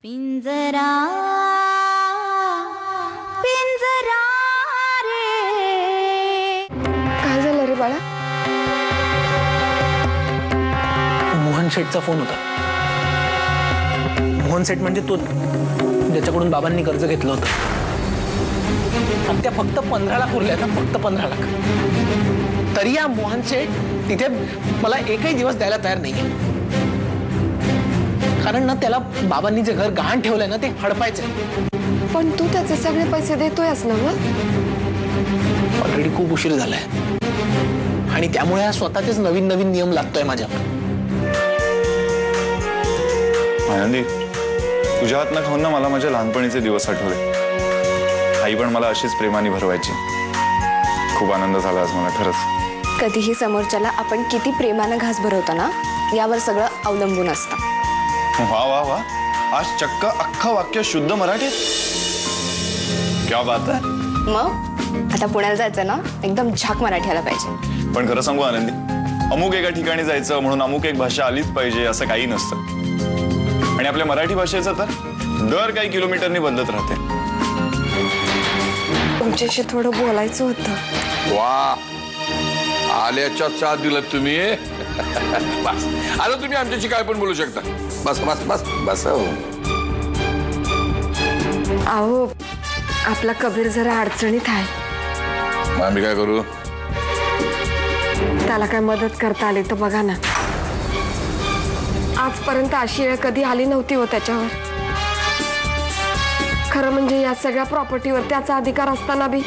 पिंजरा पिंजरा रे। काय झालं रे बाळा? मोहन शेठचा फोन होता। मोहन शेठ म्हणजे तो ज्याच्याकडून बाबांनी कर्ज घेतलं होतं। आणि त्या फक्त 15 लाख उरल्या ना, फक्त 15 लाख। तरी या मोहन शेठ तिथे मला एकही दिवस द्यायला तयार नाहीये। कारण ना त्याला बाबांनी जे घर गहाण ठेवलंय ना ते हडपायचंय। पण तू त्याचे सगळे पैसे देतोयस ना? ऑलरेडी खूप उशीर झालाय आणि त्यामुळे स्वतःचेच नवीन नवीन नियम लागतोय माझ्या। आनंदी, तुझ्या हातनं खाऊन ना मला माझ्या लहानपणीचे दिवस आठवले। आई पण मला अशीच प्रेमाने भरवायची। खूप आनंद झाला आज मला खरंच। कधीही समोरच्याला आपण किती प्रेमानं घास भरवतो ना यावर सगळं अवलंबून असतं। वाह वाह वाह, आज चक्क अख्खा वाक्य शुद्ध मराठीत। क्या बात है। मग आता पुण्याला जायचं ना, एकदम झाक मराठी आला पाहिजे। पण खरं सांगू आनंदी, अमुक एका ठिकाणी जायचं म्हणून अमुक एक भाषा आलीच पाहिजे असं काही नसतं। आणि आपल्या मराठी भाषेचं तर दर काही किलोमीटरनी बदलत राहते। तुमच्याशी थोडं बोलायचं होतं। वाह, आल्याच्या साथ दिलं तुम्ही। बस आता तुम्ही आमच्याशी काय पण बोलू शकता। बस बस बस बस। अहो, आपला कबीर जरा अडचणीत आहे। मग आम्ही काय करू? त्याला काय मदत करता आली तर बघा ना। आजपर्यंत अशी वेळ कधी आली नव्हती हो त्याच्यावर। खरं म्हणजे या सगळ्या प्रॉपर्टीवर त्याचा अधिकार असताना बी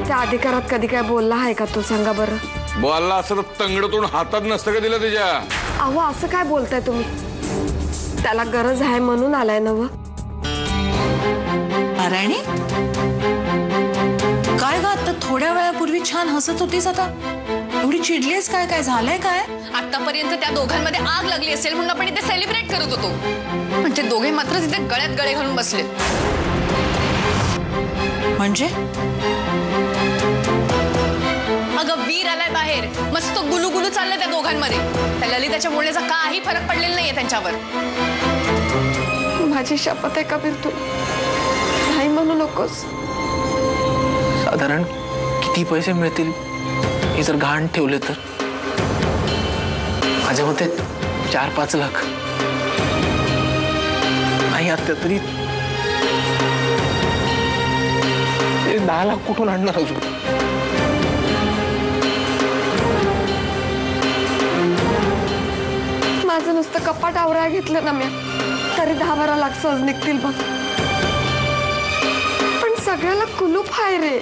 त्या अधिकारात कधी काय बोलला आहे का तो? सांगा बरं। बोलला असं तर तंगडतोड हातात नसतं का दिलं त्याच्या? अहो, असं काय बोलताय तुम्ही? त्याला गरज आहे म्हणून आलाय ना? नारायणी, काय ग? आता थोड्या वेळापूर्वी छान हसत होतीस, आता एवढी चिडलीस काय? काय झालंय काय? आतापर्यंत त्या दोघांमध्ये आग लागली असेल म्हणून आपण इथे सेलिब्रेट करत होतो, पण ते दोघे मात्र तिथे गळ्यात गळे घालून बसले। म्हणजे? अगं, वीर आलाय बाहेर, मस्त गुलुगुलू चाललंय त्या दोघांमध्ये। त्या ललिताच्या बोलण्याचा काही फरक पडलेला नाहीये त्यांच्यावर। माझी शपथ आहे कबीर, तू नाही म्हणू नकोस। साधारण किती पैसे मिळतील हे जर गहाण ठेवले तर? माझ्या मते 4-5 लाख। नाही आता तरी 10 लाख कुठून आणणार अजून? माझं नुसतं कपाट आवरायला घेतलं ना मी, तरी 10-12 लाख सहज निघतील बघ। पण सगळ्याला कुलूप आहे रे।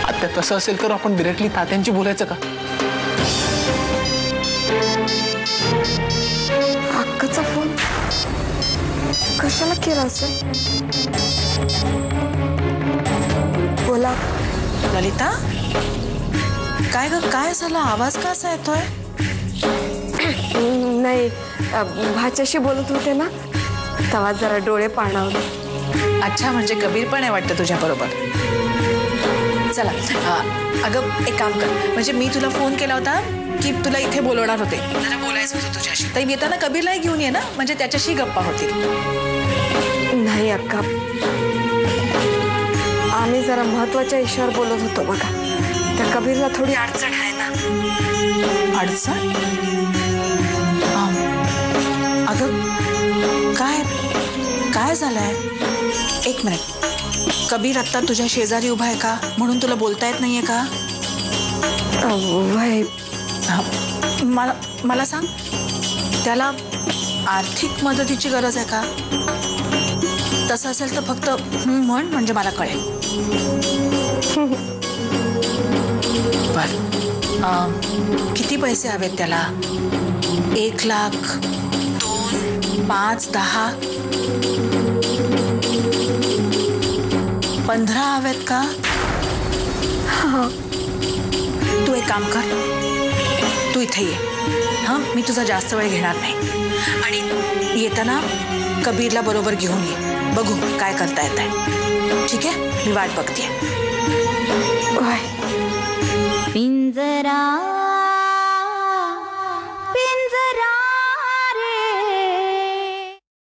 आता तसं असेल तर आपण डिरेक्टली तात्यांची बोलायचं का? अक्काचा फोन कशाला केला असेल? बोला। ललिता, काय ग? काय झालं? आवाज का असा येतोय? नाही, भाच्याशी बोलत होते ना, तेव्हा जरा डोळे पाणावले। अच्छा, म्हणजे कबीर पण आहे वाटतं तुझ्या बरोबर। चला, अगं एक काम कर, म्हणजे मी तुला फोन केला होता की तुला इथे बोलवणार होते, जरा बोलायचं होतं तुझ्याशी। तर येताना कबीरलाही घेऊन ये ना, म्हणजे त्याच्याशी गप्पा होतील। नाही अक्का, आम्ही जरा महत्वाच्या विषयावर बोलत होतो बघा। त्या कबीरला थोडी अडचण आहे ना। अडचण? अगं, काय काय झालंय? एक मिनिट, कबीर आत्ता तुझ्या शेजारी उभा आहे का? म्हणून तुला बोलता येत नाहीये का? वय, मला सांग, त्याला आर्थिक मदतीची गरज आहे का? तसं असेल तर फक्त म्हण, म्हणजे मला कळेल। बर, किती पैसे हवेत त्याला? 1 लाख, 2, 5, 10, 15 हवेत का? तू एक काम कर, तू इथे ये। हां, मी तुझा जास्त वेळ घेणार नाही। आणि येताना कबीरला बरोबर घेऊन ये, बघू काय करता येत आहे। ठीक आहे, मी वाट बघते। पिंजरा